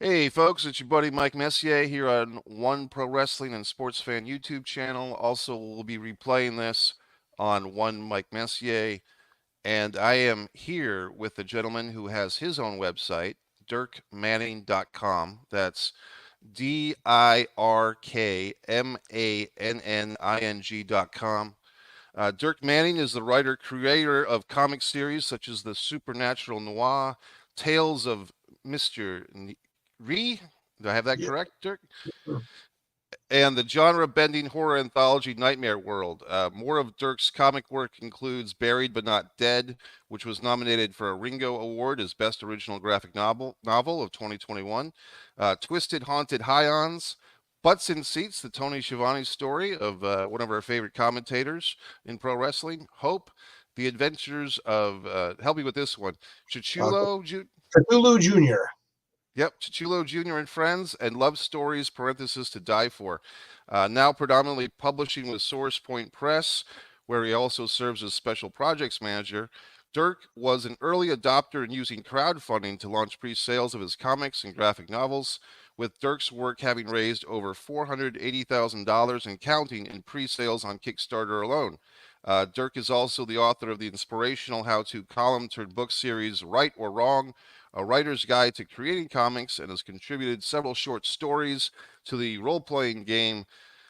Hey folks, it's your buddy Mike Messier here on One Pro Wrestling and Sports Fan YouTube channel. Also, we'll be replaying this on One Mike Messier. And I am here with a gentleman who has his own website, dirkmanning.com. That's DIRKMANNING.com. Dirk Manning is the writer creator of comic series such as the Supernatural Noir, Tales of Mr. Ree. Do I have that Yeah. correct, Dirk? And the genre-bending horror anthology Nightmare World. More of Dirk's comic work includes Buried But Not Dead, which was nominated for a Ringo Award as Best Original Graphic Novel of 2021. Twisted Haunted Highons, Butts in Seats, the Tony Schiavone story of one of our favorite commentators in pro wrestling, Hope, The Adventures of, help me with this one, Uh, Chichulo, Cthulhu Jr. Yep, Chichulo Jr. and Friends, and Love Stories, parenthesis, to Die For. Now predominantly publishing with Source Point Press, where he also serves as special projects manager. Dirk was an early adopter in using crowdfunding to launch pre-sales of his comics and graphic novels, with Dirk's work having raised over $480,000 and counting in pre-sales on Kickstarter alone. Dirk is also the author of the inspirational how-to column-turned-book series Right or Wrong, a writer's guide to creating comics, and has contributed several short stories to the role-playing game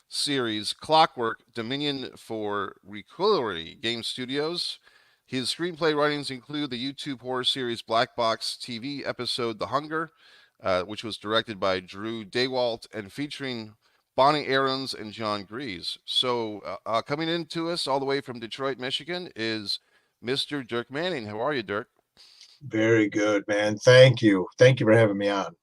series Clockwork Dominion for Requillery Game Studios. His screenplay writings include the YouTube horror series Black Box TV episode The Hunger, which was directed by Drew Daywalt and featuring Bonnie Aarons and John Grease. So, coming into us all the way from Detroit, Michigan, is Mr. Dirk Manning. How are you, Dirk? Very good, man. Thank you. Thank you for having me on.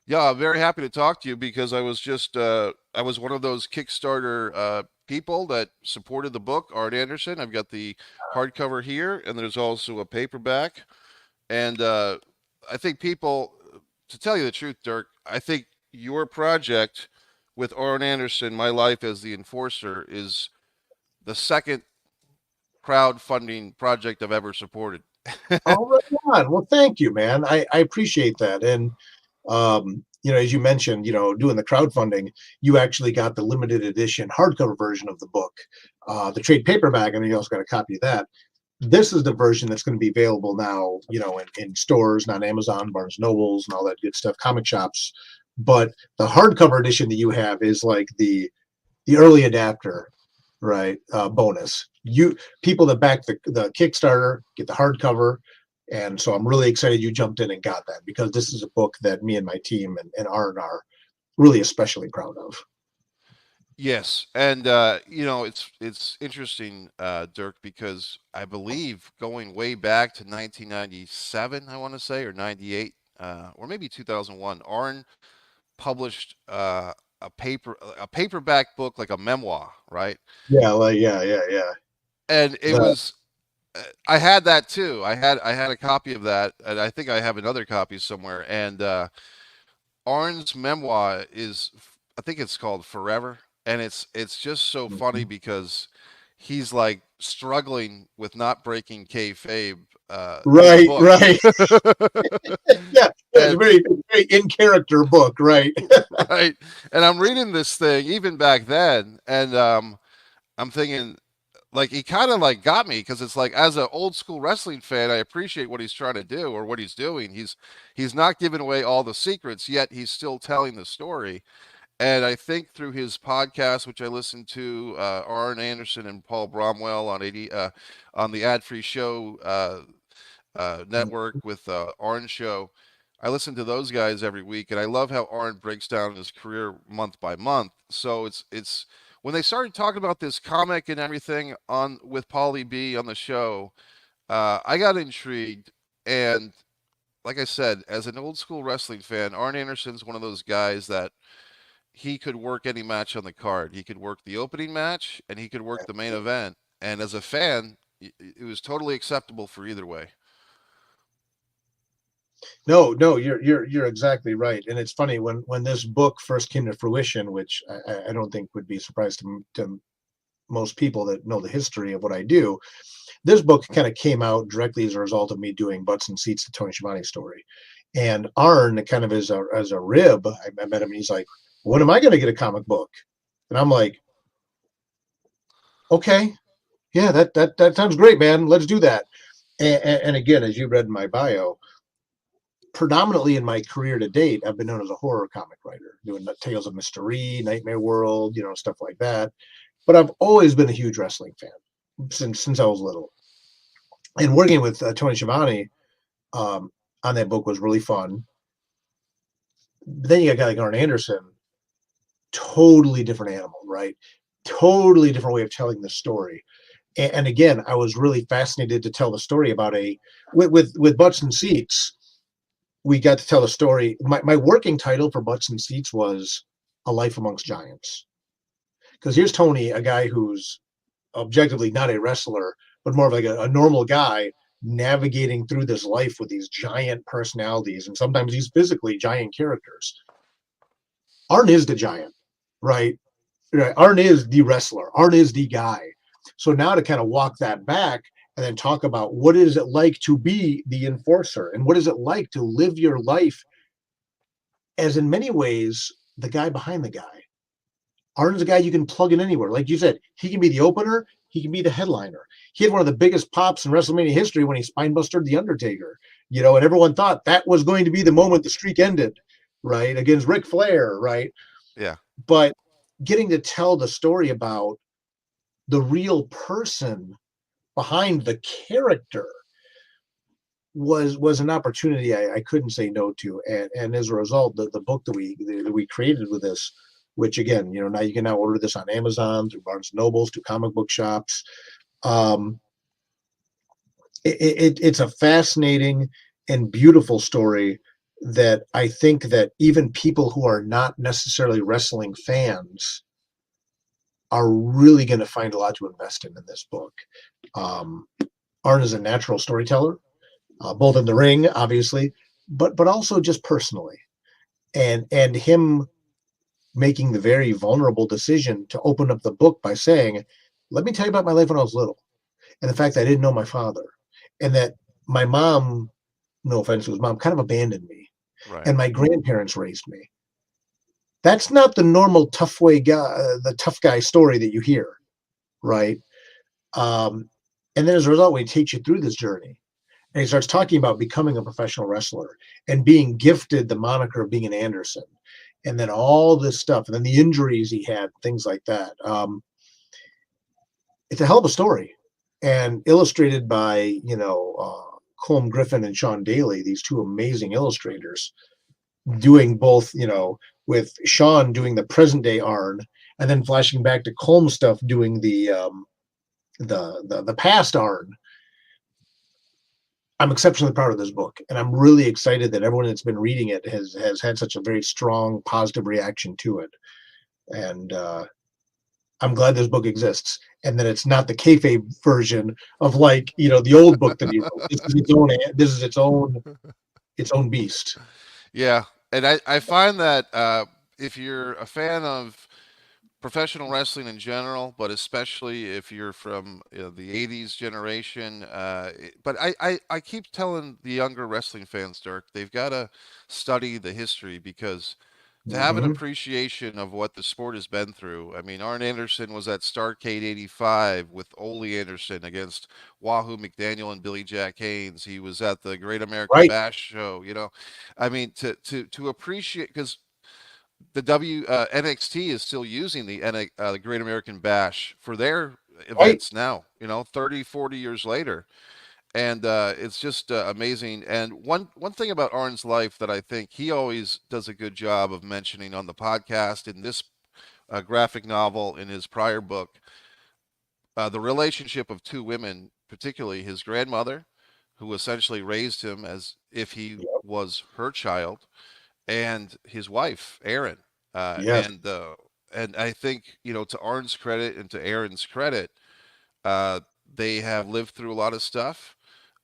Yeah, I'm very happy to talk to you because I was one of those Kickstarter people that supported the book, Art Anderson. I've got the hardcover here, and there's also a paperback. And I think people, to tell you the truth, Dirk, I think your project with Art Anderson, My Life as the Enforcer, is the second crowdfunding project I've ever supported. All right on. Well, thank you, man. I appreciate that. And as you mentioned, doing the crowdfunding, you actually got the limited edition hardcover version of the book, the trade paperback, and you also got a copy of that. This is the version that's going to be available now, in stores, not Amazon, Barnes Nobles, and all that good stuff, comic shops. But the hardcover edition that you have is like the early adapter, right? Bonus. You people that back the Kickstarter get the hardcover, and so I'm really excited you jumped in and got that because this is a book that me and my team and Arn are really especially proud of. Yes, and it's interesting, Dirk, because I believe going way back to 1997, I want to say, or 98, or maybe 2001, Arn published a paperback book, like a memoir, right? Yeah, like yeah. And it The, was I had that too. I had a copy of that, and I think I have another copy somewhere. And Arn's memoir is, I think it's called Forever, and it's just so funny because he's like struggling with not breaking kayfabe in the right, book. right. Yeah, it's a And very in character book, right? right, and I'm reading this thing even back then, and I'm thinking, like, he kind of like got me because it's like, as an old school wrestling fan, I appreciate what he's trying to do or what he's doing. He's not giving away all the secrets, yet he's still telling the story. And I think through his podcast, which I listened to, ARN Anderson and Paul Bromwell on 80 on the Ad Free Show network with Arn Show. I listen to those guys every week, and I love how Arn breaks down his career month by month. So it's when they started talking about this comic and everything on with Paulie B on the show, I got intrigued. And like I said, as an old school wrestling fan, Arn Anderson's one of those guys that he could work any match on the card. He could work the opening match, and he could work the main event. And as a fan, it was totally acceptable for either way. No, you're exactly right. And it's funny when this book first came to fruition, which I don't think would be a surprise to most people that know the history of what I do. This book kind of came out directly as a result of me doing Butts and Seats, the Tony Schiavone story. And Arn, kind of as a rib, I met him and he's like, "When am I going to get a comic book?" And I'm like, "Okay, yeah, that sounds great, man. Let's do that." And again, as you read in my bio, predominantly in my career to date, I've been known as a horror comic writer, doing the Tales of Mystery, Nightmare World, stuff like that. But I've always been a huge wrestling fan since I was little. And working with Tony Schiavone on that book was really fun. But then you got a guy like Arn Anderson, totally different animal, right? Totally different way of telling the story. And again, I was really fascinated to tell the story about with Butts and Seats. We got to tell the story. My working title for Butts and Seats was A Life Amongst Giants. Because here's Tony, a guy who's objectively not a wrestler, but more of like a normal guy navigating through this life with these giant personalities and sometimes these physically giant characters. Arn is the giant, right? Arn is the wrestler. Arn is the guy. So now to kind of walk that back and then talk about what is it like to be the enforcer and what is it like to live your life as in many ways the guy behind the guy. Arn's a guy you can plug in anywhere. Like you said, he can be the opener, he can be the headliner. He had one of the biggest pops in WrestleMania history when he spinebustered The Undertaker, and everyone thought that was going to be the moment the streak ended, right? Against Ric Flair, right? Yeah. But getting to tell the story about the real person behind the character was an opportunity I couldn't say no to, and as a result, the book that we created with this, which again, now you can now order this on Amazon, through Barnes and Nobles, to comic book shops. Um, it's a fascinating and beautiful story that I think that even people who are not necessarily wrestling fans are really going to find a lot to invest in this book. Um, Arn is a natural storyteller, both in the ring, obviously, but also just personally, and him making the very vulnerable decision to open up the book by saying, "Let me tell you about my life when I was little, and the fact that I didn't know my father, and that my mom, no offense to his mom, kind of abandoned me, Right. and my grandparents raised me." That's not the normal tough way guy, the tough guy story that you hear, right? Um, and then as a result, when he takes you through this journey, and he starts talking about becoming a professional wrestler and being gifted the moniker of being an Anderson, and then all this stuff, and then the injuries he had, things like that. It's a hell of a story, and illustrated by Colm Griffin and Sean Daly, these two amazing illustrators, doing both. With Sean doing the present day Arn, and then flashing back to Colm stuff doing the past Arn. I'm exceptionally proud of this book, and I'm really excited that everyone that's been reading it has had such a very strong, positive reaction to it. And I'm glad this book exists, and that it's not the kayfabe version of the old book that he wrote. This is its own. This is its own beast. Yeah. And I find that if you're a fan of professional wrestling in general, but especially if you're from the 80s generation. But I keep telling the younger wrestling fans, Dirk, they've got to study the history because to have an Mm-hmm. appreciation of what the sport has been through. I mean, Arn Anderson was at Starrcade 85 with Ole Anderson against Wahoo McDaniel and Billy Jack Haynes. He was at the Great American Right, Bash show. I mean, to appreciate, because the NXT is still using the Great American Bash for their right. events now, 30, 40 years later. And it's just amazing. And one thing about Arn's life that I think he always does a good job of mentioning on the podcast, in this graphic novel, in his prior book, the relationship of two women, particularly his grandmother, who essentially raised him as if he was her child, and his wife, Erin. Uh, Yes. and uh, and I think, to Arn's credit and to Erin's credit, uh, they have lived through a lot of stuff.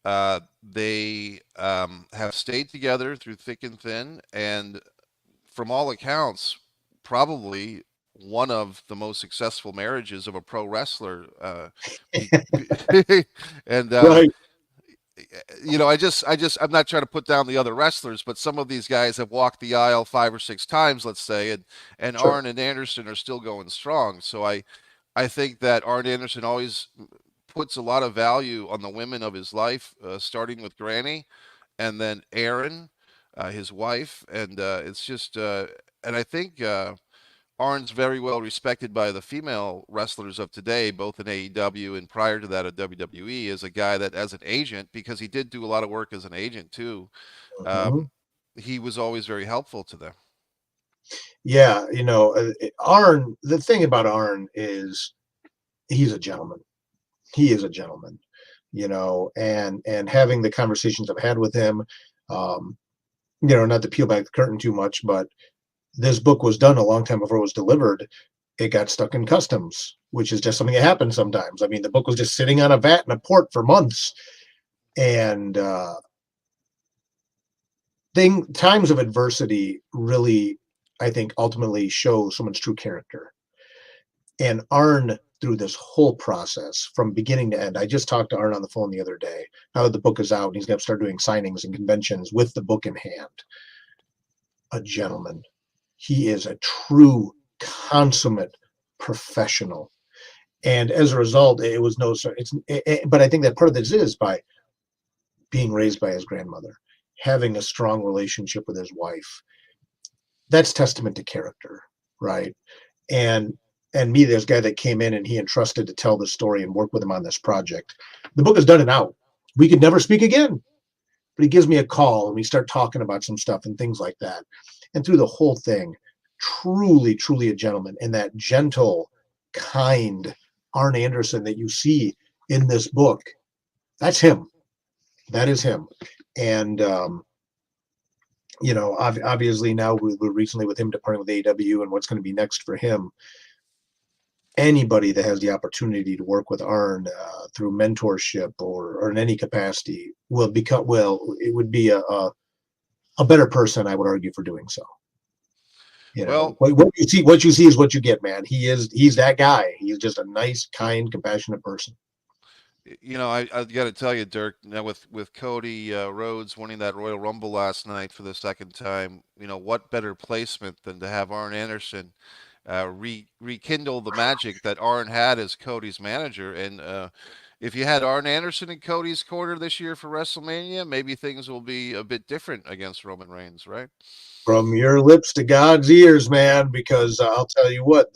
They have stayed together through thick and thin, and from all accounts, probably one of the most successful marriages of a pro wrestler. Be, be, and Right. I'm not trying to put down the other wrestlers, but some of these guys have walked the aisle 5 or 6 times, let's say, and Sure. Arn and Anderson are still going strong. So I think that Arn Anderson always puts a lot of value on the women of his life, starting with Granny, and then Aaron, his wife, and it's just and I think Arn's very well respected by the female wrestlers of today, both in AEW and prior to that at WWE, as a guy that, as an agent, because he did do a lot of work as an agent too, Mhm. um, he was always very helpful to them. Yeah, Arn. The thing about Arn is he's a gentleman. He is a gentleman, and having the conversations I've had with him, um, not to peel back the curtain too much, but this book was done a long time before it was delivered. It got stuck in customs, which is just something that happens sometimes. I mean, the book was just sitting on a vat in a port for months, and times of adversity really, I think, ultimately show someone's true character. And Arn, through this whole process from beginning to end, I just talked to Arn on the phone the other day. Now that the book is out, and he's going to start doing signings and conventions with the book in hand. A gentleman. He is a true, consummate professional. And as a result, it was no. But I think that part of this is by being raised by his grandmother, having a strong relationship with his wife. That's testament to character, right? And me, this guy that came in and he entrusted to tell the story and work with him on this project. The book is done and out. We could never speak again, but he gives me a call and we start talking about some stuff and things like that. And through the whole thing, truly, truly a gentleman, and that gentle, kind Arn Anderson that you see in this book, that's him. That is him. And obviously now we're recently with him departing with AEW and what's going to be next for him. Anybody that has the opportunity to work with Arn through mentorship or in any capacity it would be a better person, I would argue, for doing so. Well, What you see is what you get, man. He's that guy. He's just a nice, kind, compassionate person. I got to tell you, Dirk, now with Cody Rhodes winning that Royal Rumble last night for the second time, what better placement than to have Arn Anderson rekindle the magic that Arn had as Cody's manager. And if you had Arn Anderson in Cody's corner this year for WrestleMania, maybe things will be a bit different against Roman Reigns, right? From your lips to God's ears, man, because I'll tell you what,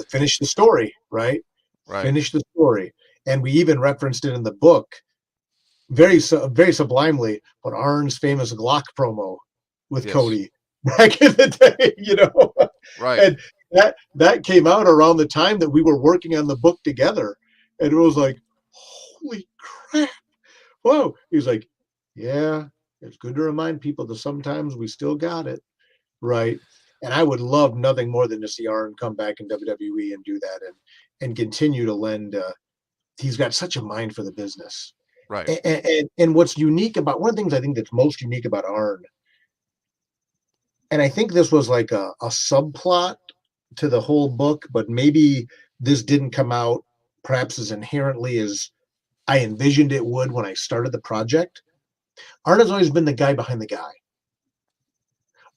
finish the story, right? Right. Finish the story. And we even referenced it in the book very sublimely, but Arn's famous Glock promo with Yes. Cody back in the day, Right. and that came out around the time that we were working on the book together, and it was like, holy crap! Whoa! He's like, yeah, it's good to remind people that sometimes we still got it, right? And I would love nothing more than to see Arn come back in WWE and do that, and continue to lend. He's got such a mind for the business. Right. And what's unique about one of the things I think that's most unique about Arn, and I think this was like a subplot to the whole book, but maybe this didn't come out perhaps as inherently as I envisioned it would when I started the project. Arn has always been the guy behind the guy.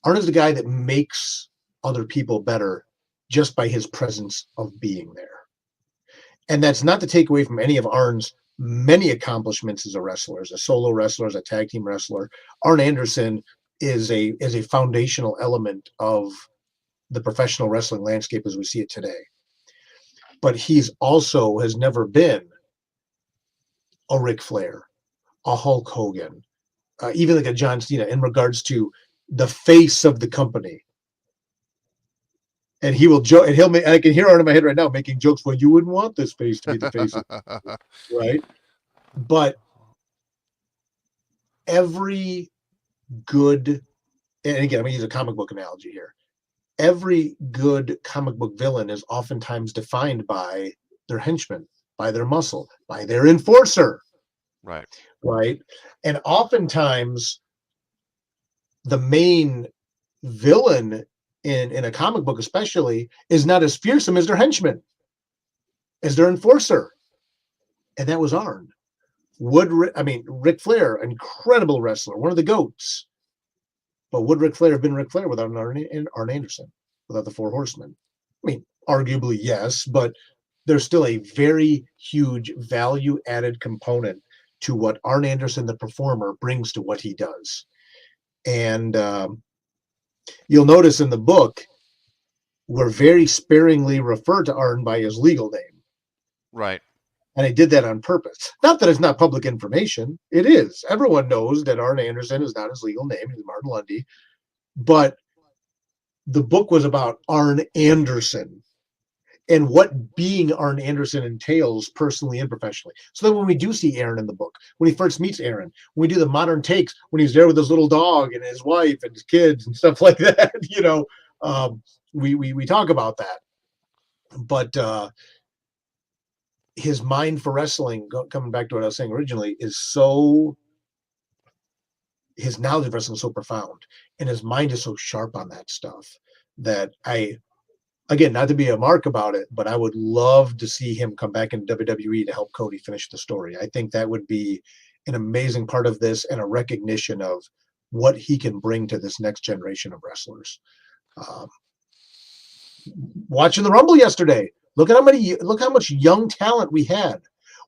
Arn is the guy that makes other people better just by his presence of being there. And that's not to take away from any of Arn's many accomplishments as a wrestler, as a solo wrestler, as a tag team wrestler. Arn Anderson is a foundational element of the professional wrestling landscape as we see it today. But he's also has never been a Ric Flair, a Hulk Hogan, even like a John Cena in regards to the face of the company. And he will joke, and he'll make. I can hear Arn in my head right now making jokes. Well, you wouldn't want this face to be the face of, right? But every good, and again, I'm going to use a comic book analogy here. Every good comic book villain is oftentimes defined by their henchman, by their muscle, by their enforcer, Right. right? And oftentimes the main villain in a comic book especially is not as fearsome as their henchman, as their enforcer. And that was Arn. I mean, Ric Flair, incredible wrestler, one of the goats. But would Ric Flair have been Ric Flair without Arn Anderson, without the Four Horsemen? I mean, arguably yes, but there's still a very huge value added component to what Arn Anderson, the performer, brings to what he does. And you'll notice in the book, we're very sparingly referred to Arn by his legal name. Right. And I did that on purpose. Not that it's not public information. It is. Everyone knows that Arn Anderson is not his legal name. He's Martin Lundy. But the book was about Arn Anderson and what being Arn Anderson entails personally and professionally. So then when we do see Aaron in the book, when he first meets Aaron, when we do the modern takes, when he's there with his little dog and his wife and his kids and stuff like that, we talk about that. But his mind for wrestling, coming back to what I was saying originally, is so, his knowledge of wrestling is so profound and his mind is so sharp on that stuff that again, not to be a mark about it, but I would love to see him come back in WWE to help Cody finish the story. I think that would be an amazing part of this and a recognition of what he can bring to this next generation of wrestlers. Um, Watching the Rumble yesterday, look how much young talent we had.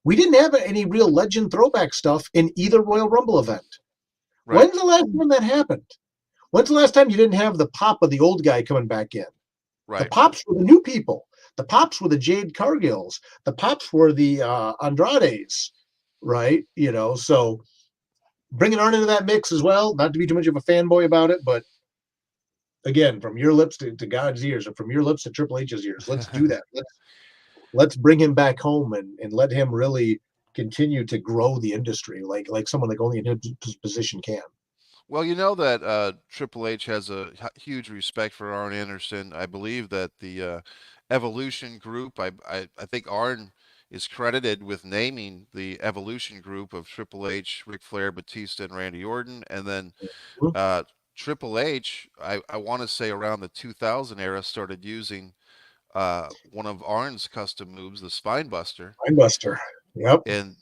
We didn't have any real legend throwback stuff in either Royal Rumble event. Right. When's the last time that happened? When's the last time you didn't have the pop of the old guy coming back in? The Right. pops were the new people. The pops were the Jade Cargills. The pops were the Andrades, right? So bringing Arn into that mix as well, not to be too much of a fanboy about it, but again, from your lips to God's ears, or from your lips to Triple H's ears, let's do that. Let's bring him back home and let him really continue to grow the industry like someone like only in his position can. Well, you know that Triple H has a huge respect for Arn Anderson. I believe that the Evolution Group, I think Arn is credited with naming the Evolution Group of Triple H, Ric Flair, Batista, and Randy Orton. And then uh, Triple H, I want to say around the 2000 era, started using one of Arn's custom moves, the Spine Buster. Mindbuster. Yep. And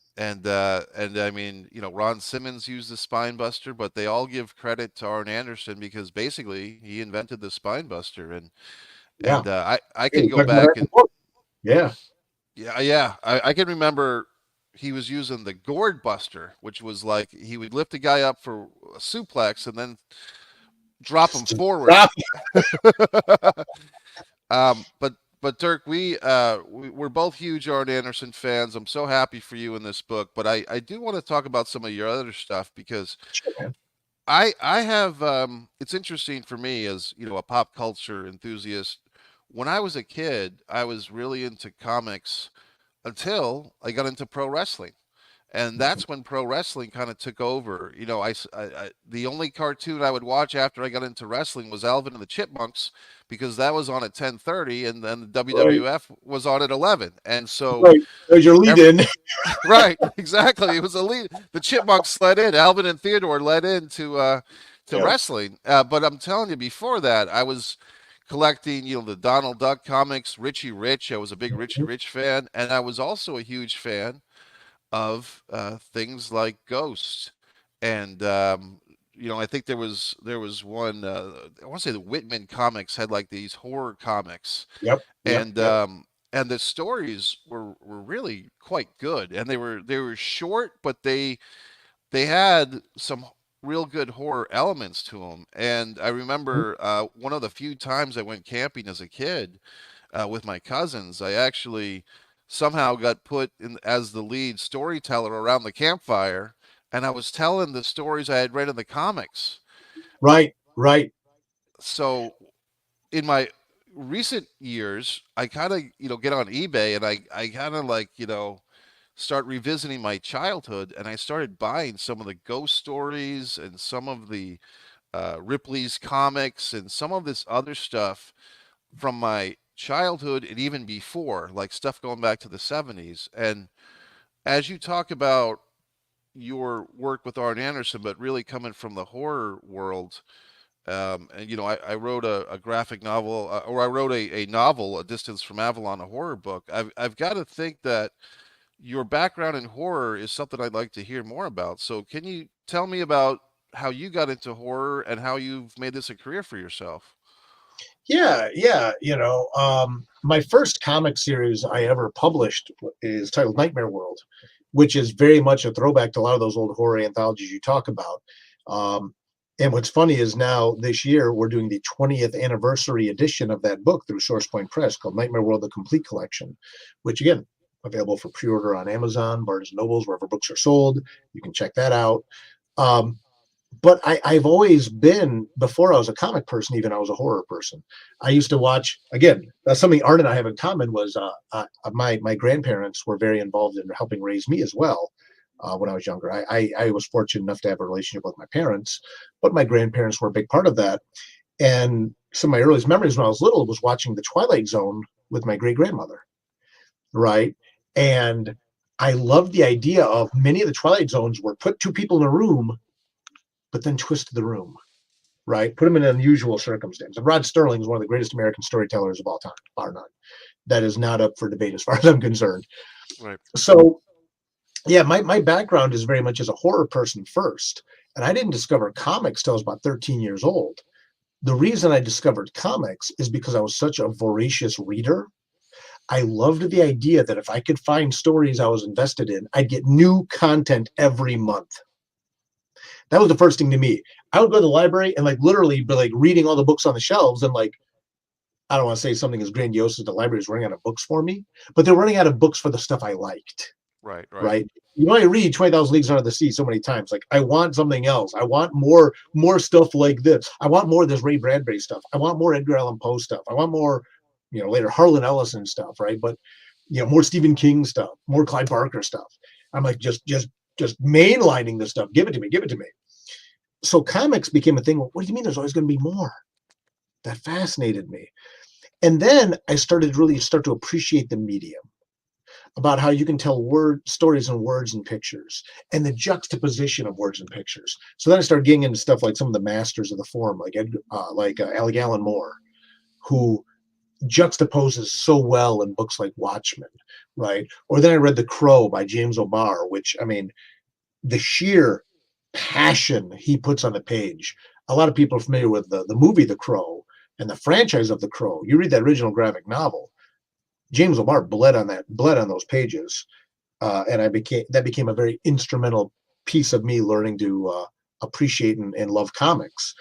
I mean, Ron Simmons used the spine buster, but they all give credit to Arn Anderson because basically he invented the spine buster. And Yeah. I Hey, can we go talked about that back in the and book. Yeah. yeah, I can remember he was using the gourd buster, which was like he would lift a guy up for a suplex and then drop him forward. Stop. But Dirk, we're both huge Arn Anderson fans. I'm so happy for you in this book, but I do want to talk about some of your other stuff because Sure, man. I have it's interesting for me as a pop culture enthusiast. When I was a kid, I was really into comics until I got into pro wrestling. And that's when pro wrestling kind of took over. The only cartoon I would watch after I got into wrestling was Alvin and the Chipmunks because that was on at 10:30, and then the Right. WWF was on at 11. And so, Right. There's your lead every in. right, exactly, it was a lead. The Chipmunks led in. Alvin and Theodore led in to Yeah. wrestling. But I'm telling you, before that, I was collecting, the Donald Duck comics, Richie Rich. I was a big Richie Rich fan, and I was also a huge fan of things like Ghost, and I think there was one. I want to say the Whitman comics had like these horror comics, Yep. Yep. and Yep. um, and the stories were really quite good, and they were short, but they had some real good horror elements to them. And I remember one of the few times I went camping as a kid with my cousins, I actually somehow got put in as the lead storyteller around the campfire, and I was telling the stories I had read in the comics. Right. Right. So in my recent years, I kind of get on eBay and I kind of like start revisiting my childhood, and I started buying some of the ghost stories and some of the Ripley's comics and some of this other stuff from my childhood and even before, like stuff going back to the 70s. And as you talk about your work with Arn Anderson, but really coming from the horror world, and I wrote a graphic novel, or I wrote a novel, A Distance from Avalon, a horror book. I've got to think that your background in horror is something I'd like to hear more about. So, can you tell me about how you got into horror and how you've made this a career for yourself? Yeah, yeah. My first comic series I ever published is titled Nightmare World, which is very much a throwback to a lot of those old horror anthologies you talk about. Um, and what's funny is now this year we're doing the 20th anniversary edition of that book through Source Point Press called Nightmare World: The Complete Collection, which again available for pre-order on Amazon, Barnes and Nobles, wherever books are sold. You can check that out. Um, but I've always been, before I was a comic person, even I was a horror person. I used to watch, again, that's something Art and I have in common was my grandparents were very involved in helping raise me as well. When I was younger, I was fortunate enough to have a relationship with my parents, but my grandparents were a big part of that. And some of my earliest memories when I was little was watching The Twilight Zone with my great grandmother, right? And I loved the idea of many of the Twilight Zones were put two people in a room, but then twist the room, right? Put him in an unusual circumstance. And Rod Sterling is one of the greatest American storytellers of all time, bar none. That is not up for debate as far as I'm concerned. Right. So, yeah, my background is very much as a horror person first. And I didn't discover comics till I was about 13 years old. The reason I discovered comics is because I was such a voracious reader. I loved the idea that if I could find stories I was invested in, I'd get new content every month. That was the first thing to me. I would go to the library and like literally be like reading all the books on the shelves and like I don't want to say something as grandiose as the library is running out of books for me, but they're running out of books for the stuff I liked, Right. Right. right? You know, I read 20,000 Leagues Under the Sea so many times. Like, I want something else. I want more stuff like this. I want more of this Ray Bradbury stuff. I want more Edgar Allan Poe stuff. I want more, later Harlan Ellison stuff, right? But, more Stephen King stuff, more Clive Barker stuff. I'm like, just mainlining this stuff. Give it to me. Give it to me. So comics became a thing. What do you mean there's always going to be more? That fascinated me. And then I started really start to appreciate the medium, about how you can tell stories in words and pictures and the juxtaposition of words and pictures. So then I started getting into stuff like some of the masters of the form, like Alec Allen Moore, who juxtaposes so well in books like Watchmen, right? Or then I read The Crow by James O'Barr, which, I mean, the sheer passion he puts on the page. A lot of people are familiar with the movie The Crow and the franchise of The Crow. You read that original graphic novel, James O'Barr bled on those pages, and that became a very instrumental piece of me learning to appreciate and love comics.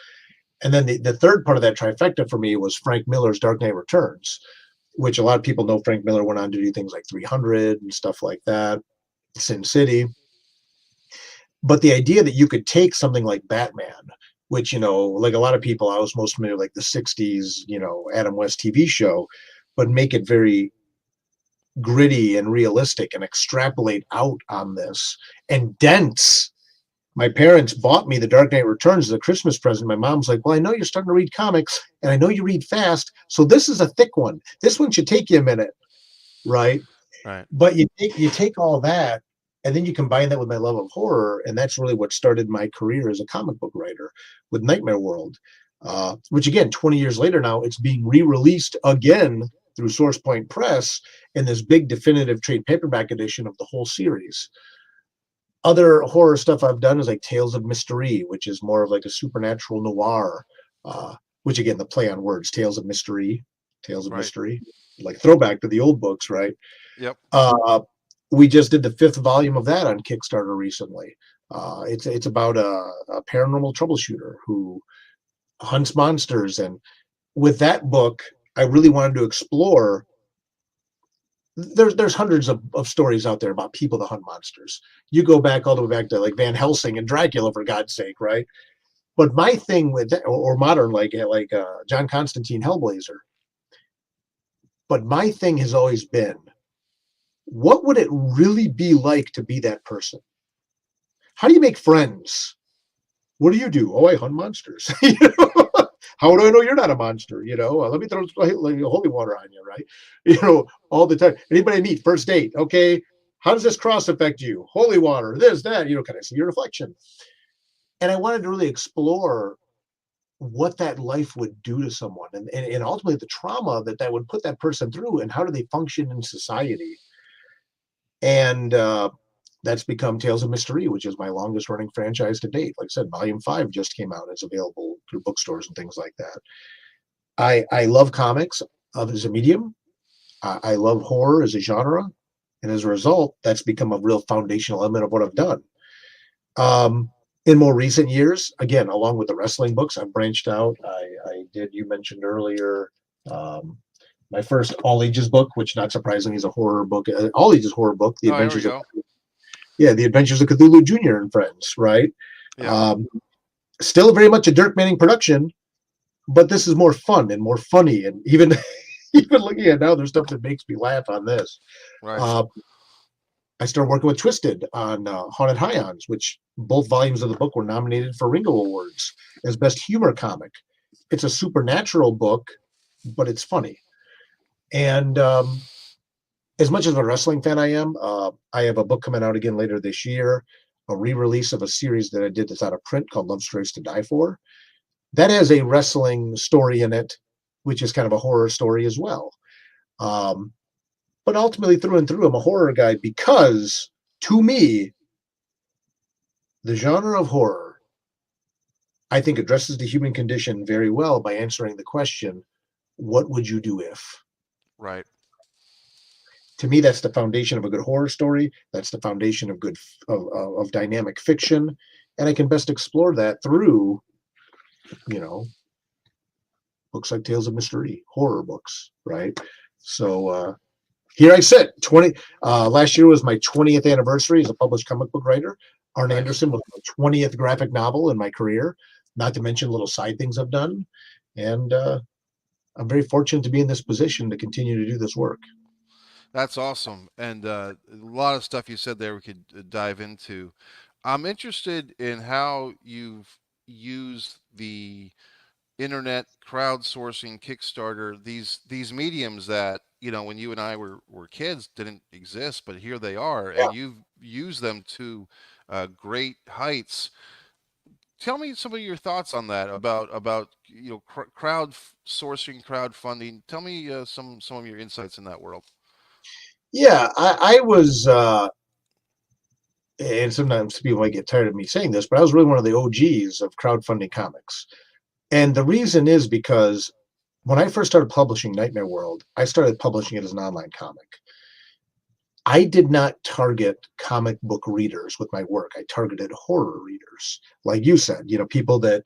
And then the third part of that trifecta for me was Frank Miller's Dark Knight Returns, which a lot of people know Frank Miller went on to do things like 300 and stuff like that, Sin City. But the idea that you could take something like Batman, which, like a lot of people, I was most familiar with like the 60s, Adam West TV show, but make it very gritty and realistic and extrapolate out on this and dense. My parents bought me The Dark Knight Returns as a Christmas present. My mom's like, well, I know you're starting to read comics and I know you read fast. So this is a thick one. This one should take you a minute. Right. Right. But you take all that and then you combine that with my love of horror. And that's really what started my career as a comic book writer with Nightmare World, which again, 20 years later now, it's being re-released again through Source Point Press in this big definitive trade paperback edition of the whole series. Other horror stuff I've done is like Tales of Mystery, which is more of like a supernatural noir, which again, the play on words, Tales of Mystery, Right. like throwback to the old books, right? Yep. We just did the 5th volume of that on Kickstarter recently. It's about a paranormal troubleshooter who hunts monsters, and with that book, I really wanted to explore. There's hundreds of stories out there about people that hunt monsters. You go back all the way back to like Van Helsing and Dracula, for God's sake, right? But my thing with that, or modern like John Constantine Hellblazer. But my thing has always been, what would it really be like to be that person? How do you make friends? What do? Oh, I hunt monsters. How do I know you're not a monster? Let me throw holy water on you, right? All the time. Anybody I meet, first date, okay, how does this cross affect you? Holy water, this, that, can I see your reflection? And I wanted to really explore what that life would do to someone and ultimately the trauma that would put that person through and how do they function in society. And that's become Tales of Mystery, which is my longest running franchise to date. Like I said, Volume 5 just came out. It's available through bookstores and things like that. I love comics as a medium. I love horror as a genre. And as a result, that's become a real foundational element of what I've done. In more recent years, again, along with the wrestling books, I've branched out. I did, you mentioned earlier, um, my first all ages book, which not surprisingly is a horror book, all ages horror book, Oh, here we go. The Adventures of Cthulhu Jr. and Friends, right? Yeah. Um, Still very much a Dirk Manning production, but this is more fun and more funny. And even even looking at now, there's stuff that makes me laugh on this. Right. Uh, I started working with Twisted on Haunted Highons, which both volumes of the book were nominated for Ringo Awards as Best Humor Comic. It's a supernatural book, but it's funny. And as much as a wrestling fan I am, I have a book coming out again later this year, a re-release of a series that I did that's out of print called Love Stories to Die For. That has a wrestling story in it, which is kind of a horror story as well. Um, but ultimately, through and through, I'm a horror guy because, to me, the genre of horror, I think, addresses the human condition very well by answering the question, what would you do if? Right. To me, that's the foundation of a good horror story. That's the foundation of good of dynamic fiction, and I can best explore that through, you know, books like Tales of Mystery, horror books, right? So here I sit. Last year was my 20th anniversary as a published comic book writer. ARN Nice. Anderson was my 20th graphic novel in my career. Not to mention little side things I've done, and I'm very fortunate to be in this position to continue to do this work. That's awesome. And a lot of stuff you said there we could dive into. I'm interested in how you've used the internet crowdsourcing, Kickstarter, these mediums that, when you and I were kids didn't exist, but here they are, Yeah. and you've used them to great heights. Tell me some of your thoughts on that about crowdsourcing, crowdfunding. Tell me some of your insights in that world. Yeah, I was, and sometimes people might get tired of me saying this, but I was really one of the OGs of crowdfunding comics. And the reason is because when I first started publishing Nightmare World, I started publishing it as an online comic. I did not target comic book readers with my work. I targeted horror readers. Like you said, people that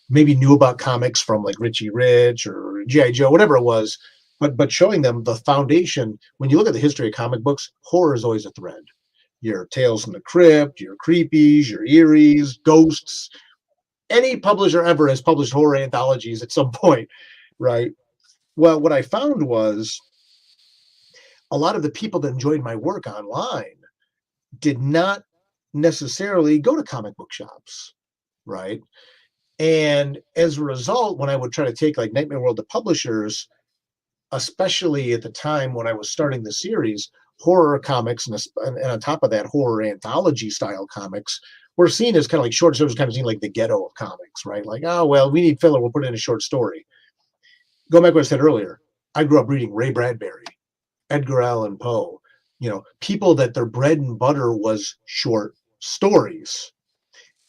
maybe knew about comics from like Richie Rich or G.I. Joe, whatever it was, but showing them the foundation. When you look at the history of comic books, horror is always a thread. Your Tales from the Crypt, your Creepies, your Eries, Ghosts. Any publisher ever has published horror anthologies at some point, right? Well, what I found was a lot of the people that enjoyed my work online did not necessarily go to comic book shops, right? And as a result, when I would try to take like Nightmare World to publishers, especially at the time when I was starting the series, horror comics and on top of that, horror anthology style comics were seen as kind of like short stories, kind of seen like the ghetto of comics, right? Like, oh, well, we need filler, we'll put in a short story. Go back to what I said earlier. I grew up reading Ray Bradbury, Edgar Allan Poe, people that their bread and butter was short stories.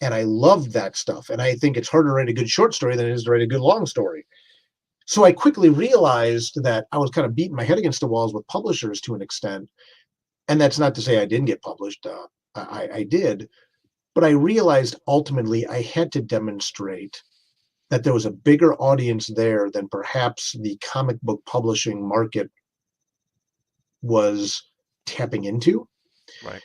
And I loved that stuff. And I think it's harder to write a good short story than it is to write a good long story. So I quickly realized that I was kind of beating my head against the walls with publishers to an extent. And that's not to say I didn't get published. I did. But I realized ultimately I had to demonstrate that there was a bigger audience there than perhaps the comic book publishing market was tapping into. Right.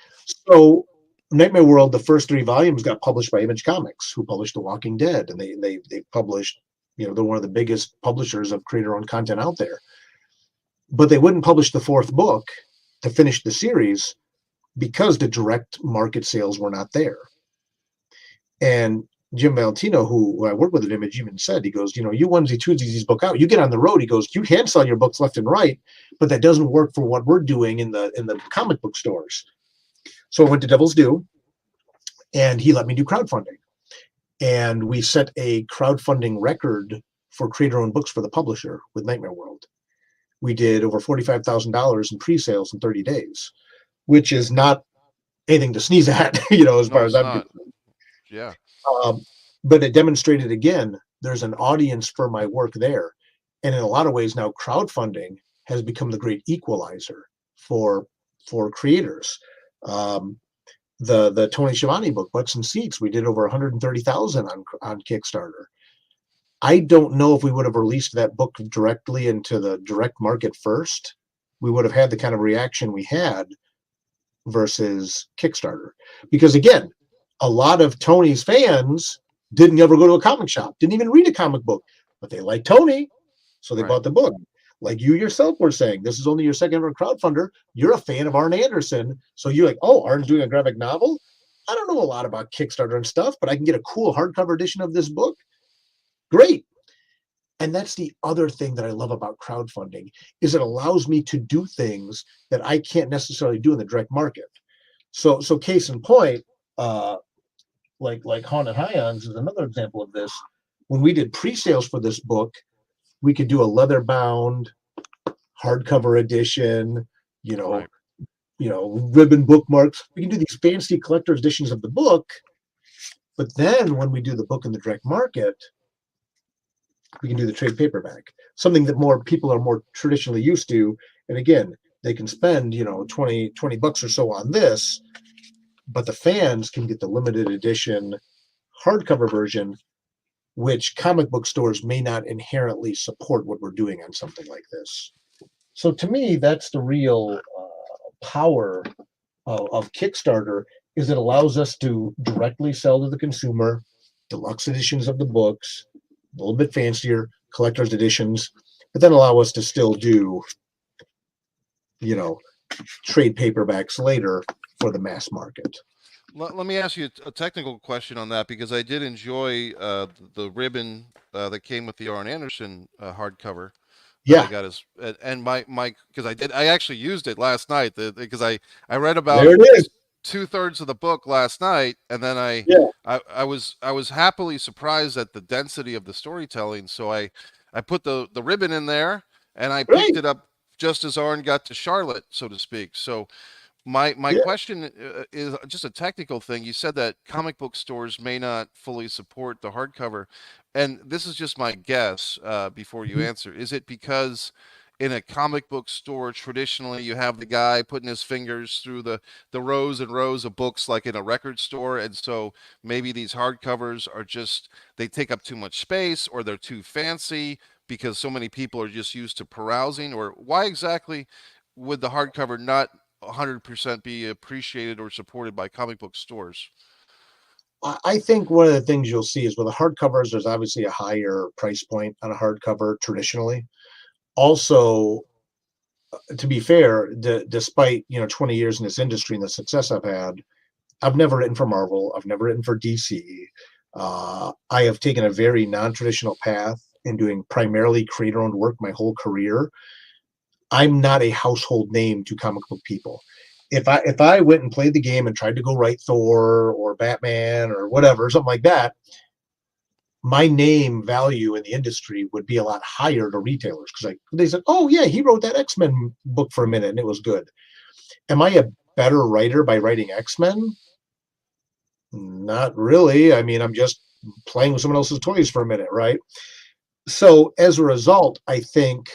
So Nightmare World, the first 3 volumes got published by Image Comics, who published The Walking Dead, and they published, they're one of the biggest publishers of creator-owned content out there. But they wouldn't publish the 4th book to finish the series because the direct market sales were not there. And Jim Valentino, who I work with at Image, even said, he goes, you onesie twosies these book out. You get on the road, he goes, you can sell your books left and right, but that doesn't work for what we're doing in the comic book stores. So I went to Devil's Due, and he let me do crowdfunding. And we set a crowdfunding record for creator-owned books for the publisher with Nightmare World. We did over $45,000 in pre-sales in 30 days. which is not anything to sneeze at, as No, far as it's I'm not. concerned. Yeah. But it demonstrated again, there's an audience for my work there. And in a lot of ways now, crowdfunding has become the great equalizer for creators. Um, the Tony Schiavone book, Butts and Seats, we did over 130,000 on Kickstarter. I don't know if we would have released that book directly into the direct market first, we would have had the kind of reaction we had versus Kickstarter. Because again, a lot of Tony's fans didn't ever go to a comic shop, didn't even read a comic book, but they like Tony, so they Right. bought the book. Like you yourself were saying, this is only your second ever crowdfunder. You're a fan of ARN Anderson, so you're like, oh, Arn's doing a graphic novel. I don't know a lot about Kickstarter and stuff, but I can get a cool hardcover edition of this book. Great. And that's the other thing that I love about crowdfunding is it allows me to do things that I can't necessarily do in the direct market. So case in point, uh, like Haunted Highlands is another example of this. When we did pre-sales for this book, we could do a leather bound hardcover edition, you know, Right. ribbon bookmarks. We can do these fancy collector's editions of the book. But then when we do the book in the direct market, we can do the trade paperback, something that more people are more traditionally used to. And again, they can spend, 20 bucks or so on this, but the fans can get the limited edition hardcover version, which comic book stores may not inherently support what we're doing on something like this. So to me, that's the real power of Kickstarter is it allows us to directly sell to the consumer deluxe editions of the books, a little bit fancier collector's editions, but then allow us to still do, you know, trade paperbacks later for the mass market. Let me ask you a technical question on that because I did enjoy the ribbon that came with the Arn Anderson hardcover that I Yeah, got as and my because I actually used it last night because I read about there it is. 2/3 of the book last night and then Yeah, I was happily surprised at the density of the storytelling. So I put the ribbon in there and I picked great. it up just as Arn got to Charlotte, so to speak. So my Yeah. question is just a technical thing. You said that comic book stores may not fully support the hardcover, and this is just my guess before you Mhm. answer. Is it because in a comic book store traditionally you have the guy putting his fingers through the rows and rows of books like in a record store, and so maybe these hardcovers are just they take up too much space or they're too fancy because so many people are just used to perusing, or why exactly would the hardcover not 100% be appreciated or supported by comic book stores? I think one of the things you'll see is with the hardcovers, there's obviously a higher price point on a hardcover traditionally. Also, to be fair, despite 20 years in this industry and the success I've had, I've never written for Marvel. I've never written for DC. I have taken a very non-traditional path in doing primarily creator-owned work my whole career. I'm not a household name to comic book people. If I went and played the game and tried to go write Thor or Batman or whatever, something like that, my name value in the industry would be a lot higher to retailers because like they said, oh yeah, he wrote that X-Men book for a minute and it was good. Am I a better writer by writing X-Men? Not really. I mean, I'm just playing with someone else's toys for a minute, right? So as a result, I think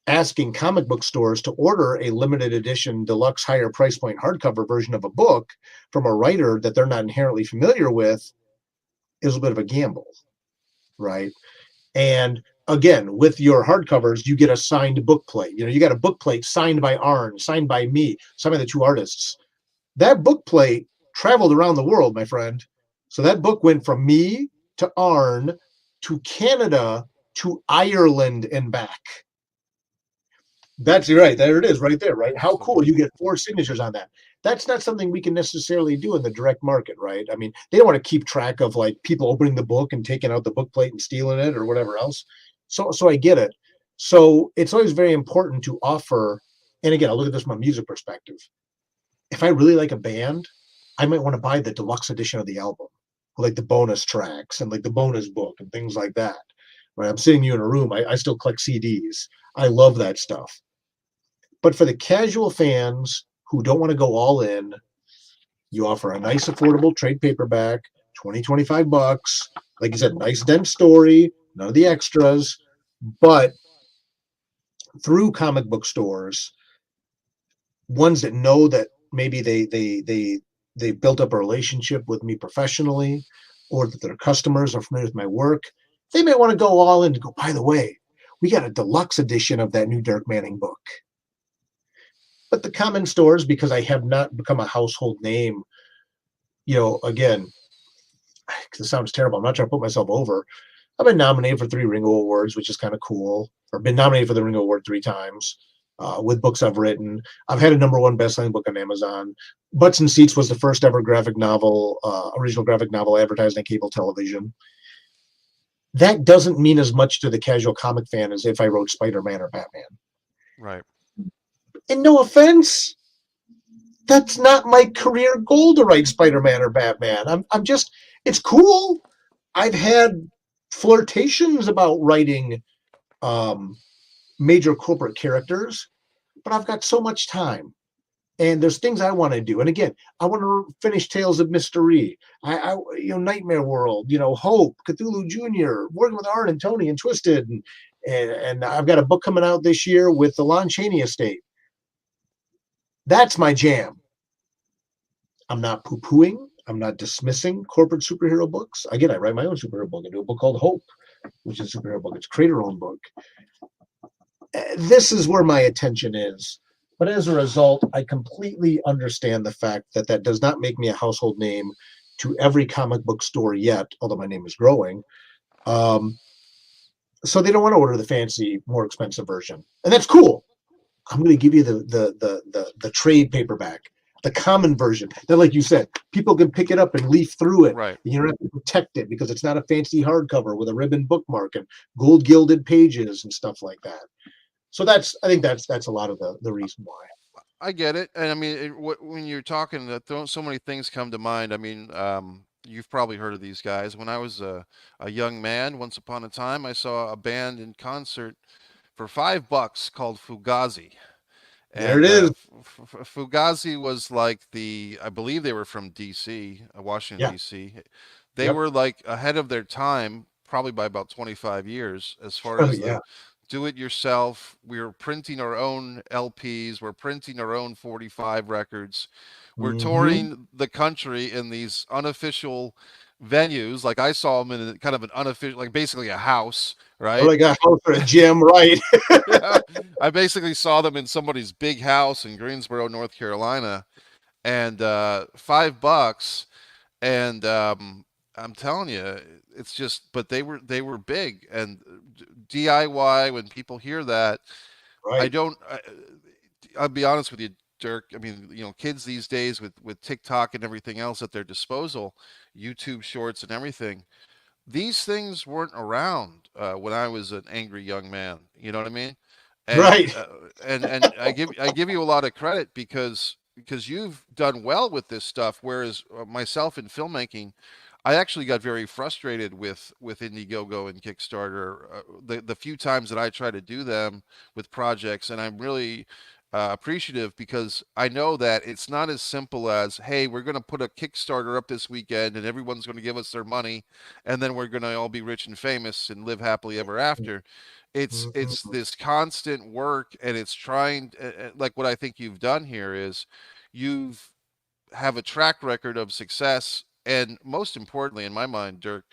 asking comic book stores to order a limited edition deluxe higher price point hardcover version of a book from a writer that they're not inherently familiar with is a bit of a gamble, right? And again, with your hardcovers, you get a signed book plate. You got a book plate signed by Arn, signed by me, signed by the two artists. That book plate traveled around the world, my friend. So that book went from me to Arn to Canada to Ireland and back. That's right. There it is, right there, right? How So cool. You get 4 signatures on that. That's not something we can necessarily do in the direct market, right? I mean, they don't want to keep track of like people opening the book and taking out the book plate and stealing it or whatever else. So I get it. So it's always very important to offer. And again, I look at this from a music perspective. If I really like a band, I might want to buy the deluxe edition of the album, like the bonus tracks and like the bonus book and things like that. Right? I'm sitting you in a room. I still collect CDs. I love that stuff. But for the casual fans who don't want to go all in, you offer a nice affordable trade paperback, 20, 25 bucks. Like you said, nice dense story, none of the extras. But through comic book stores, ones that know that maybe they built up a relationship with me professionally, or that their customers are familiar with my work, they may want to go all in and go, by the way, we got a deluxe edition of that new Dirk Manning book. But the common stores, because I have not become a household name, again, because it sounds terrible. I'm not trying to put myself over. I've been nominated for 3 Ringo Awards, which is kind of cool, or been nominated for the Ringo Award 3 times with books I've written. I've had a #1 best-selling book on Amazon. Butts and Seats was the first ever graphic novel, original graphic novel advertised on cable television. That doesn't mean as much to the casual comic fan as if I wrote Spider-Man or Batman. Right. And no offense, that's not my career goal to write Spider-Man or Batman. I'm just, it's cool. I've had flirtations about writing major corporate characters, but I've got so much time. And there's things I want to do. And again, I want to finish Tales of Mystery. Nightmare World, Hope, Cthulhu Jr., working with Art and Tony and Twisted. And I've got a book coming out this year with the Lon Chaney estate. That's my jam. I'm not poo-pooing. I'm not dismissing corporate superhero books. Again, I write my own superhero book. I do a book called Hope, which is a superhero book. It's a creator-owned book. This is where my attention is. But as a result, I completely understand the fact that that does not make me a household name to every comic book store yet, although my name is growing. So they don't want to order the fancy, more expensive version. And that's cool. I'm going to give you the trade paperback, the common version. That, like you said, people can pick it up and leaf through it. Right. And you don't have to protect it because it's not a fancy hardcover with a ribbon bookmark and gold gilded pages and stuff like that. So I think that's a lot of the reason why. I get it, and I mean, when you're talking, so many things come to mind. I mean, you've probably heard of these guys. When I was a young man, once upon a time, I saw a band in concert for $5 called Fugazi. There it And is. Fugazi was like I believe they were from D.C., Washington, Yeah. D.C. They Yep. were like ahead of their time, probably by about 25 years, as far Oh, as yeah. the do it yourself. We were printing our own LPs. We're printing our own 45 records. We're Mm-hmm. touring the country in these unofficial venues. Like I saw them in kind of an unofficial, like basically a house, Or right? like a house or a gym, right? Yeah. I basically saw them in somebody's big house in Greensboro, North Carolina, and $5. And I'm telling you, it's just, but they were big and DIY. When people hear that, I Right. don't. I'll be honest with you, Dirk. I mean, kids these days with TikTok and everything else at their disposal, YouTube Shorts and everything. These things weren't around when I was an angry young man. You know what I mean? And Right. and I give you a lot of credit because you've done well with this stuff. Whereas myself in filmmaking, I actually got very frustrated with Indiegogo and Kickstarter the few times that I try to do them with projects, and I'm really appreciative because I know that it's not as simple as, hey, we're going to put a Kickstarter up this weekend and everyone's going to give us their money, and then we're going to all be rich and famous and live happily ever after. It's Mhm. this constant work, and it's trying like what I think you've done here is you've have a track record of success, and most importantly, in my mind, Dirk,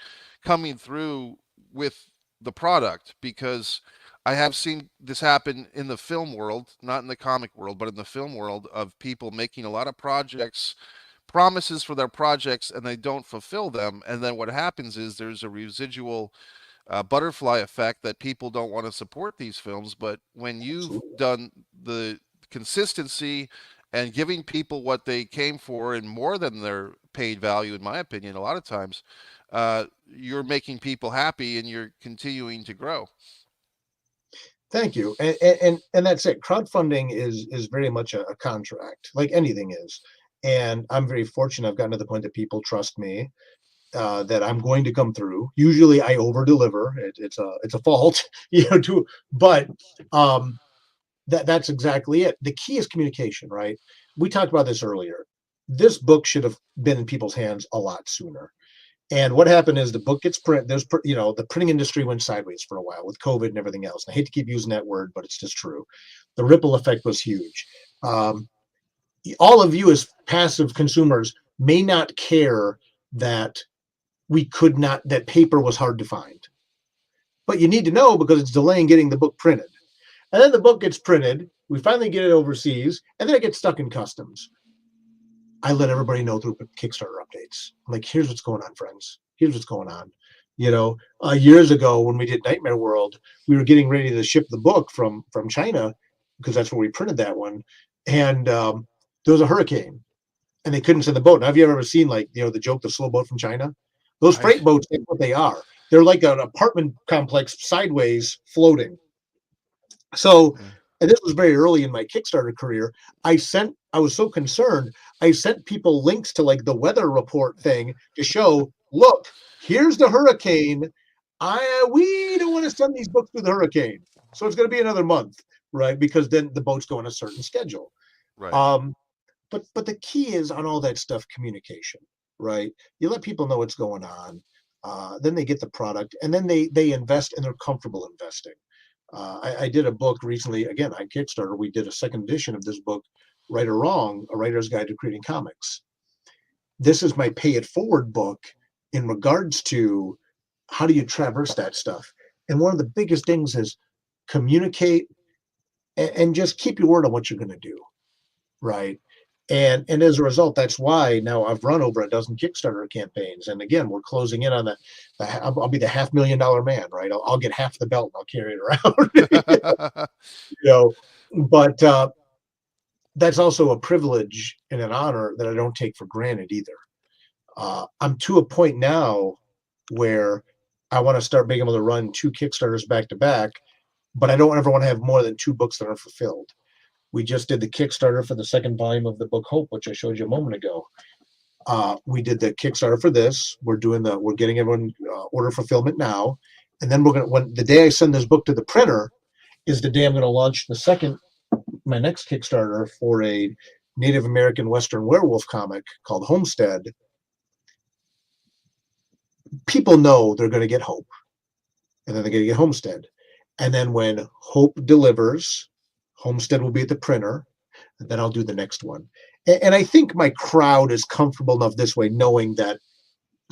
coming through with the product because I have seen this happen in the film world, not in the comic world, but in the film world of people making a lot of projects, promises for their projects, and they don't fulfill them. And then what happens is there's a residual butterfly effect that people don't want to support these films. But when you've Absolutely. done the consistency and giving people what they came for and more than their paid value, in my opinion, a lot of times, you're making people happy and you're continuing to grow. Thank you. And that's it. Crowdfunding is very much a contract, like anything is. And I'm very fortunate. I've gotten to the point that people trust me, that I'm going to come through. Usually I over deliver. It's a fault, but um, that's exactly it. The key is communication, right? we talked about this earlier. This book should have been in people's hands a lot sooner. And what happened is the book gets print. The printing industry went sideways for a while with COVID and everything else. And I hate to keep using that word, but it's just true. The ripple effect was huge. Um, all of you as passive consumers may not care that that paper was hard to find, but you need to know because it's delaying getting the book printed. And then the book gets printed. We finally get it overseas, and then it gets stuck in customs. I let everybody know through Kickstarter updates. I'm like, here's what's going on, friends. Here's what's going on. Years ago when we did Nightmare World, we were getting ready to ship the book from China because that's where we printed that one, and there was a hurricane, and they couldn't send the boat. Now, have you ever seen the joke, the slow boat from China? Those I freight boats, that's what they are. They're like an apartment complex sideways floating. So, yeah. and this was very early in my Kickstarter career. I was so concerned. I sent people links to like the weather report thing to show, look, here's the hurricane. We don't want to send these books through the hurricane. So it's going to be another month, right? Because then the boats go on a certain schedule. Right. Um, but the key is on all that stuff, communication, right? You let people know what's going on. Then they get the product, and then they invest, and they're comfortable investing. I did a book recently, again, on Kickstarter. We did a second edition of this book, Right or Wrong, A Writer's Guide to Creating Comics. This is my pay it forward book in regards to how do you traverse that stuff. And one of the biggest things is communicate and just keep your word on what you're going to do, right? And as a result, that's why now I've run over a dozen Kickstarter campaigns. And again, we're closing in on I'll be the $500,000 man, right? I'll get half the belt and I'll carry it around. you know, but that's also a privilege and an honor that I don't take for granted either. I'm to a point now where I want to start being able to run two Kickstarters back to back, but I don't ever want to have more than two books that are fulfilled. We just did the Kickstarter for the second volume of the book Hope, which I showed you a moment ago. We did the Kickstarter for this. We're getting everyone order fulfillment now, and then when the day I send this book to the printer is the day I'm going to launch my next Kickstarter for a Native American Western werewolf comic called Homestead. People know they're going to get Hope, and then they're going to get Homestead, and then when Hope delivers, Homestead will be at the printer, and then I'll do the next one. And I think my crowd is comfortable enough this way, knowing that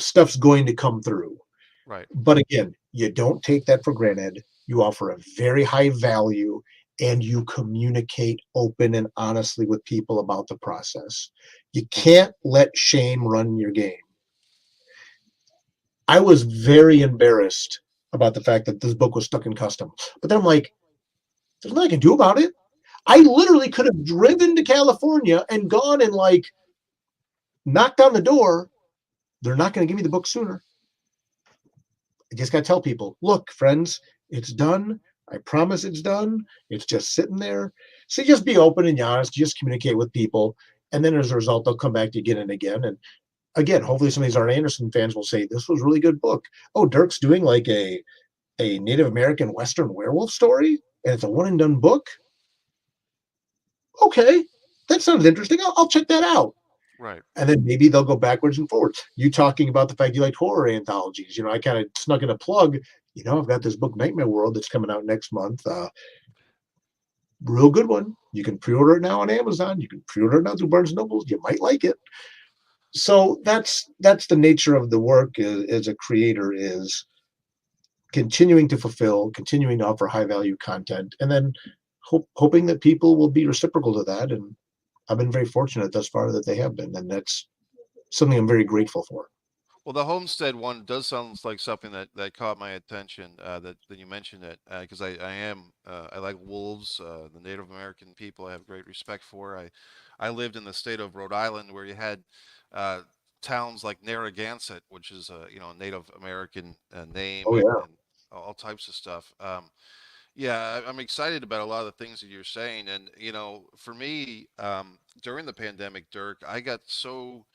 stuff's going to come through. Right. But again, you don't take that for granted. You offer a very high value and you communicate open and honestly with people about the process. You can't let shame run your game. I was very embarrassed about the fact that this book was stuck in custom. But then I'm like, there's nothing I can do about it. I literally could have driven to California and gone and like knocked on the door. They're not going to give me the book sooner. I just got to tell people, look, friends, it's done. I promise it's done. It's just sitting there. So just be open and honest. Just communicate with people. And then as a result, they'll come back to you again and again. And again, hopefully some of these ARN Anderson fans will say, this was a really good book. Oh, Dirk's doing like a Native American Western werewolf story, and it's a one and done book. Okay, that sounds interesting. I'll check that out. Right. And then maybe they'll go backwards and forwards. You talking about the fact you like horror anthologies. I kind of snuck in a plug. I've got this book, Nightmare World, that's coming out next month. Real good one. You can pre-order it now on Amazon. You can pre-order it now through Barnes and Nobles. You might like it. So that's the nature of the work as a creator, is continuing to fulfill, continuing to offer high value content, and then hoping that people will be reciprocal to that. And I've been very fortunate thus far that they have been, and that's something I'm very grateful for. Well, the homestead one does sound like something that caught my attention. That you mentioned it because I like wolves. The Native American people I have great respect for. I lived in the state of Rhode Island where you had uh, towns like Narragansett, which is a Native American name Oh yeah. and all types of stuff. Yeah, I'm excited about a lot of the things that you're saying, and for me, during the pandemic, Dirk, I got so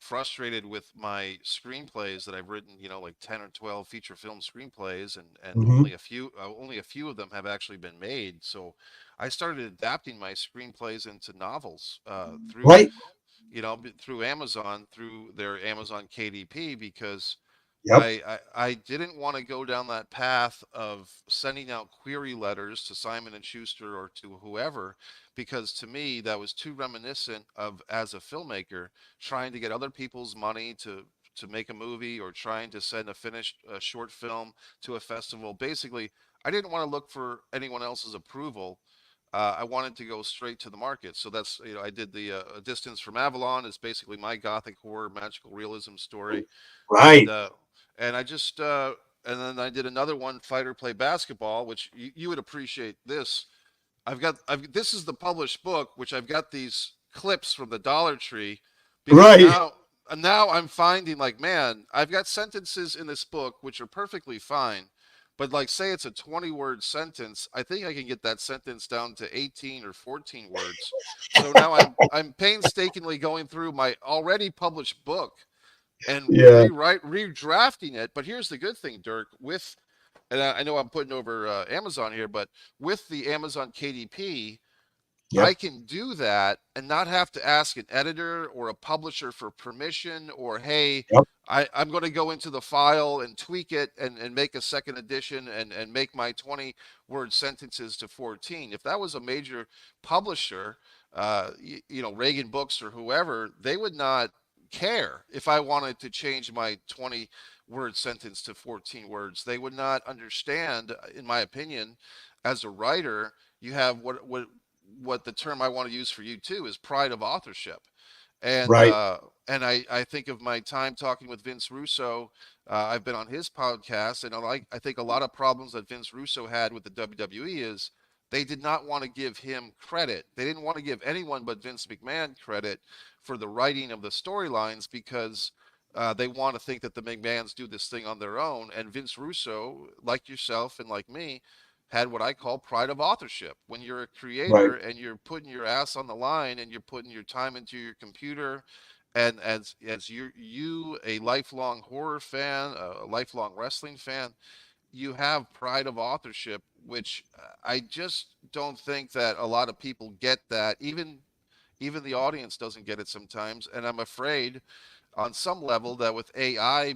frustrated with my screenplays that I've written, like 10 or 12 feature film screenplays, and Hmm. only a few of them have actually been made. So I started adapting my screenplays into novels through Right. through Amazon, through their Amazon KDP, because Yep. I didn't want to go down that path of sending out query letters to Simon and Schuster or to whoever, because to me that was too reminiscent of, as a filmmaker, trying to get other people's money to make a movie, or trying to send a finished short film to a festival. Basically, I didn't want to look for anyone else's approval. I wanted to go straight to the market. So that's, I did the A Distance from Avalon. Is basically my gothic horror magical realism story. and Right. uh, and I just and then I did another one, Fight or Play Basketball, which you would appreciate this. This is the published book, which I've got these clips from the Dollar Tree, because Right. now I'm finding, like, man, I've got sentences in this book which are perfectly fine, but like, say it's a 20-word sentence, I think I can get that sentence down to 18 or 14 words. So now I'm painstakingly going through my already published book and Yeah. redrafting it. But here's the good thing, Dirk, with, and I know I'm putting over Amazon here, but with the Amazon KDP, I Yep. can do that and not have to ask an editor or a publisher for permission, or, hey, Yep. I'm going to go into the file and tweak it and make a second edition and make my 20-word sentences to 14. If that was a major publisher, Reagan Books or whoever, they would not care if I wanted to change my 20-word sentence to 14 words. They would not understand, in my opinion, as a writer. You have what the term I want to use for you too is pride of authorship. And Right. uh, and I think of my time talking with Vince Russo. I've been on his podcast, and I think a lot of problems that Vince Russo had with the WWE is they did not want to give him credit. They didn't want to give anyone but Vince McMahon credit for the writing of the storylines, because they want to think that the McMahons do this thing on their own. And Vince Russo, like yourself and like me, had what I call pride of authorship. When you're a Right. creator and you're putting your ass on the line and you're putting your time into your computer, and as you a lifelong horror fan, a lifelong wrestling fan, you have pride of authorship, which I just don't think that a lot of people get that. Even the audience doesn't get it sometimes, and I'm afraid on some level that with AI,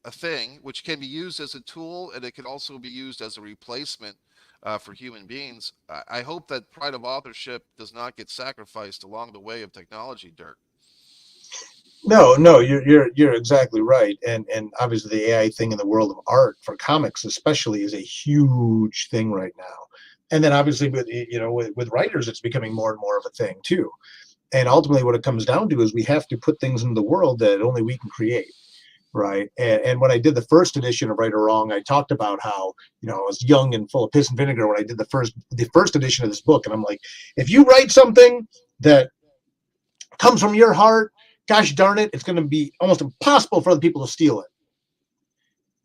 a thing which can be used as a tool, and it can also be used as a replacement for human beings. I hope that pride of authorship does not get sacrificed along the way of technology, Dirk. No, no, you're exactly right. And obviously the AI thing in the world of art for comics especially is a huge thing right now. And then obviously with writers it's becoming more and more of a thing too. And ultimately what it comes down to is we have to put things into the world that only we can create. Right. And when I did the first edition of Right or Wrong, I talked about how, I was young and full of piss and vinegar when I did the first edition of this book. And I'm like, if you write something that comes from your heart, gosh darn it, it's going to be almost impossible for other people to steal it.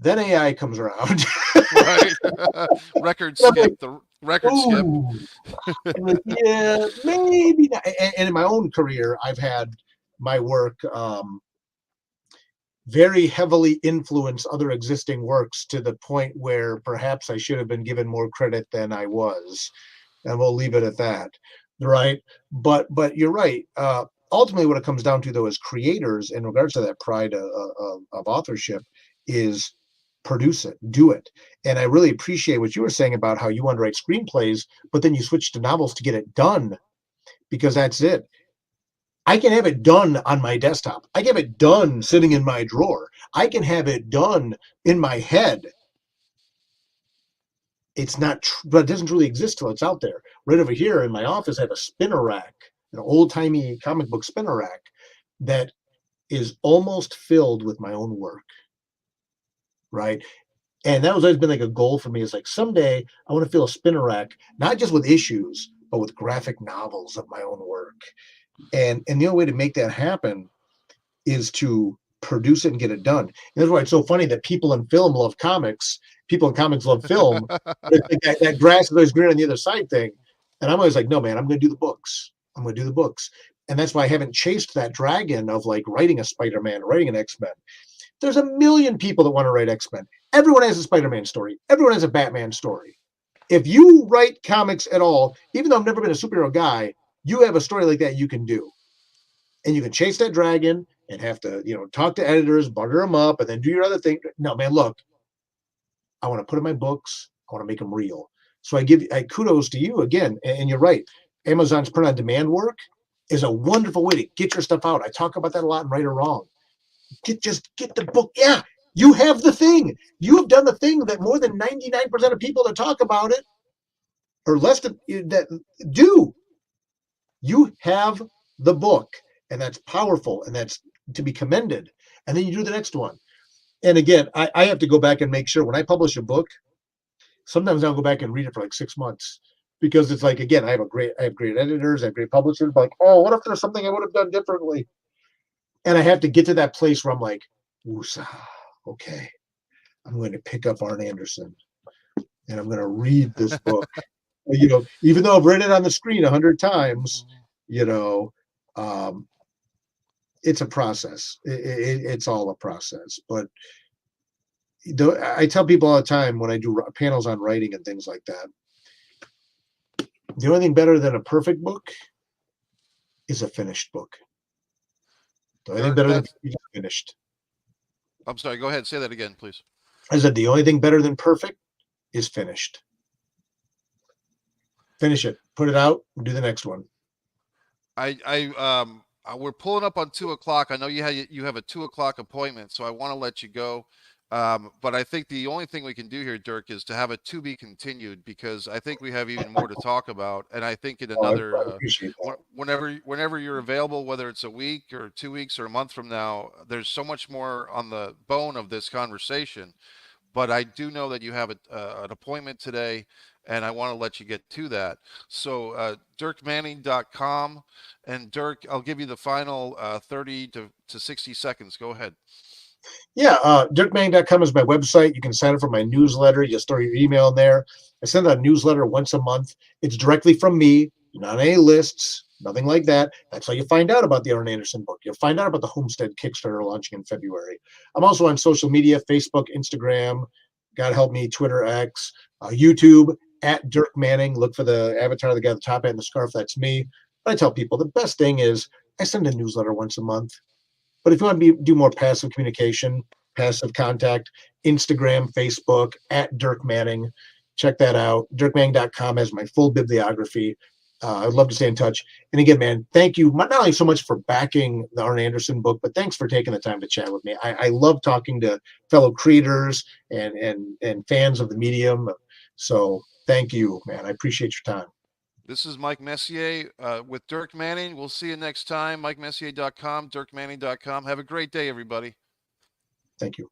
Then AI comes around. Right. Record I'm like, skip. The record skip. ooh, I'm like, yeah, maybe not. And in my own career, I've had my work very heavily influence other existing works to the point where perhaps I should have been given more credit than I was. And we'll leave it at that. Right. But you're right. Ultimately, what it comes down to, though, as creators, in regards to that pride of authorship, is produce it, do it. And I really appreciate what you were saying about how you want to write screenplays, but then you switch to novels to get it done, because that's it. I can have it done on my desktop. I can have it done sitting in my drawer. I can have it done in my head. It's not, but it doesn't really exist till it's out there. Right over here in my office, I have a spinner rack, an old timey comic book spinner rack that is almost filled with my own work. Right. And that was always been like a goal for me, is like, someday I want to fill a spinner rack, not just with issues, but with graphic novels of my own work. And the only way to make that happen is to produce it and get it done. And that's why it's so funny that people in film love comics, people in comics love film. But it's like that grass is always green on the other side thing. And I'm always like, no, man, I'm going to do the books. I'm going to do the books. And that's why I haven't chased that dragon of like writing a Spider-Man, writing an X-Men. There's a million people that want to write X-Men. Everyone has a Spider-Man story. Everyone has a Batman story. If you write comics at all, even though I've never been a superhero guy, you have a story like that you can do. And you can chase that dragon and have to, talk to editors, butter them up, and then do your other thing. No, man, look, I want to put in my books. I want to make them real. So I kudos to you again. And you're right. Amazon's print on demand work is a wonderful way to get your stuff out. I talk about that a lot in Right or Wrong. Just get the book. Yeah, you have the thing. You have done the thing that more than 99% of people that talk about it, or less than that do. You have the book, and that's powerful, and that's to be commended. And then you do the next one. And again, I have to go back and make sure when I publish a book, sometimes I'll go back and read it for like 6 months, because it's like, again, I have great editors, I have great publishers, but like, oh, what if there's something I would have done differently? And I have to get to that place where I'm like, woosah, okay, I'm going to pick up ARN Anderson and I'm going to read this book. Even though I've read it on the screen 100 times, it's a process. It's all a process. But I tell people all the time when I do panels on writing and things like that, the only thing better than a perfect book is a finished book. The only thing better than finished. I'm sorry, go ahead. Say that again, please. I said the only thing better than perfect is finished. Finish it, put it out, do the next one. We're pulling up on 2:00. I know you have a 2:00 appointment, so I want to let you go. But I think the only thing we can do here, Dirk, is to have it to be continued, because I think we have even more to talk about. And I think in another, I appreciate that. whenever you're available, whether it's a week or 2 weeks or a month from now, there's so much more on the bone of this conversation. But I do know that you have an appointment today, and I want to let you get to that. So DIRKManning.com, and Dirk, I'll give you the final 30 to 60 seconds. Go ahead. Yeah, DIRKManning.com is my website. You can sign up for my newsletter. You'll store your email in there. I send out a newsletter once a month. It's directly from me, not any lists, nothing like that. That's how you find out about the ARN Anderson book. You'll find out about the Homestead Kickstarter launching in February. I'm also on social media, Facebook, Instagram, God help me, Twitter, X, YouTube, at Dirk Manning. Look for the avatar, the guy at the top hat and the scarf. That's me. But I tell people the best thing is I send a newsletter once a month. But if you want to do more passive communication, passive contact, Instagram, Facebook, at Dirk Manning, check that out. DIRKManning.com has my full bibliography. I'd love to stay in touch. And again, man, thank you not only so much for backing the ARN Anderson book, but thanks for taking the time to chat with me. I love talking to fellow creators and fans of the medium. So thank you, man. I appreciate your time. This is Mike Messier with Dirk Manning. We'll see you next time. MikeMessier.com, DirkManning.com. Have a great day, everybody. Thank you.